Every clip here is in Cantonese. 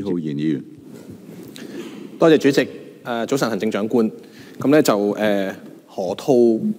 浩然議員，多謝主席。早晨，行政長官。咁咧就河套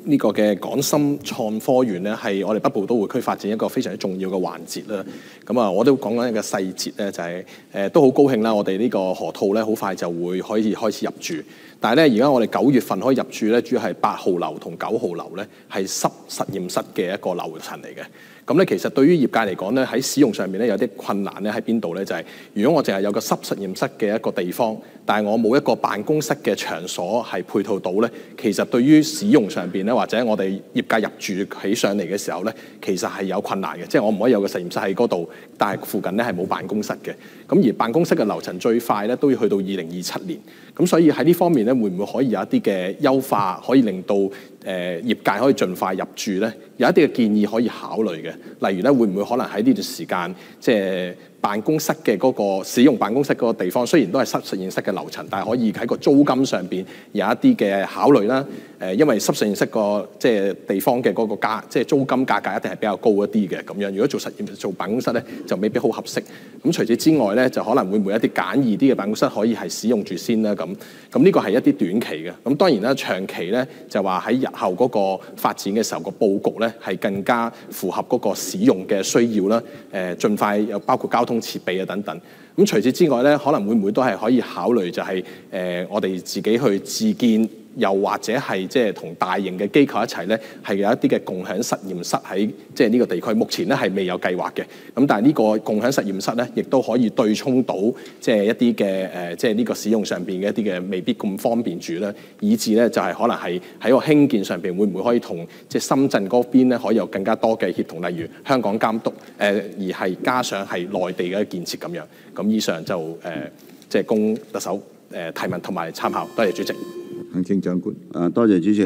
呢個嘅港深創科園咧，係我哋北部都會區發展一個非常之重要嘅環節啦。咁啊，我都講緊一個細節咧，就係都好高興啦。我哋呢個河套咧，好快就會可以開始入住。但係咧，而家我哋9月份可以入住咧，主要係8號樓同9號樓咧，係濕實驗室嘅一個樓層嚟嘅。咁咧，其實對於業界嚟講咧，喺使用上面咧有啲困難咧喺邊度咧？就係如果我淨係有個濕實驗室嘅一個地方，但係我冇一個辦公室嘅場所係配套到咧，其實對於使用上邊咧，或者我哋業界入住起上嚟嘅時候咧，其實係有困難嘅。即係我唔可以有個實驗室喺嗰度，但係附近咧係冇辦公室嘅。咁而辦公室嘅流程最快咧都要去到2027年。咁所以喺呢方面咧，會唔會可以有一啲嘅優化，可以令到業界可以盡快入住咧？有一啲嘅建議可以考慮嘅，例如咧，會唔會可能喺呢段時間，即係辦公室嘅嗰個使用辦公室嗰個地方，雖然都係濕實驗室嘅樓層，但係可以喺個租金上邊有一啲嘅考慮啦。因為濕實驗室個即係地方嘅嗰個價，即係租金價格一定係比較高一啲嘅咁樣。如果做實驗做辦公室咧，就未必好合適。咁除此之外咧，就可能會唔會一啲簡易啲嘅辦公室可以係使用住先啦咁。咁呢個係一啲短期嘅。咁當然啦，長期咧就話喺日後嗰個發展嘅時候個佈局咧係更加符合嗰個使用嘅需要啦。盡快又包括交通設備啊等等。咁除此之外咧，可能會唔會都係可以考慮就係我哋自己去自建，又或者係即係同大型嘅機構一齊咧，係有一啲嘅共享實驗室喺即係呢個地區。目前咧係未有計劃嘅。咁但係呢個共享實驗室咧，亦都可以對沖到即係一啲嘅即係呢個使用上邊嘅一啲嘅未必咁方便住啦，以至咧就係可能係喺個興建上邊會唔會可以同即係深圳嗰邊咧可以有更加多嘅協同，例如香港監督而係加上係內地嘅建設咁樣。咁以上就即係供特首提問同埋參考。多謝主席。行政長官。多謝主席。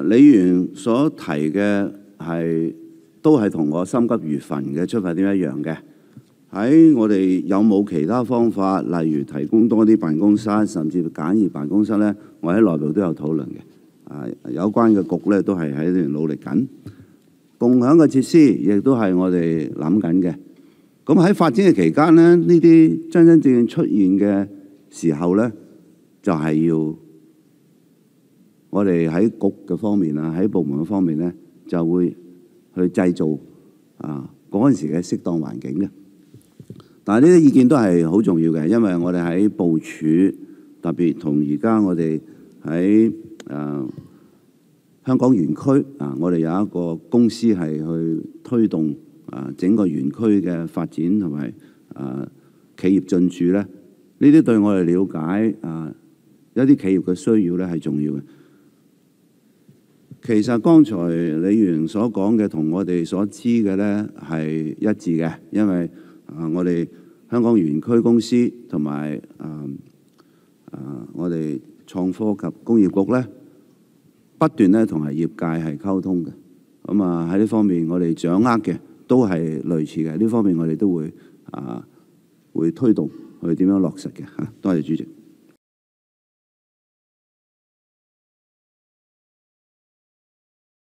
李議員所提嘅都係同我心急如焚嘅出發點一樣嘅。喺我哋有冇其他方法，例如提供多啲辦公室，甚至簡易辦公室呢？我喺內部都有討論嘅。有關嘅局呢，都係喺度努力緊。共享嘅設施亦都係我哋諗緊嘅。咁喺發展嘅期間呢，呢啲真真正正出現嘅時候呢，就係要我哋喺局嘅方面啊，喺部門嘅方面呢，就會去製造嗰陣時嘅適當環境嘅。但係呢啲意見都係好重要嘅，因為我哋喺部署，特別同而家我哋喺香港園區我哋有一個公司係去推動整個園區嘅發展同埋企業進駐咧，呢啲對我哋了解一啲企業嘅需要咧係重要嘅。其實剛才李議員所講嘅同我哋所知嘅咧係一致嘅，因為我哋香港園區公司同埋我哋創科及工業局咧不斷咧同係業界係溝通嘅。咁喺呢方面我哋掌握嘅都係類似嘅，呢方面我哋都會推動去點樣落實嘅嚇。多謝主席。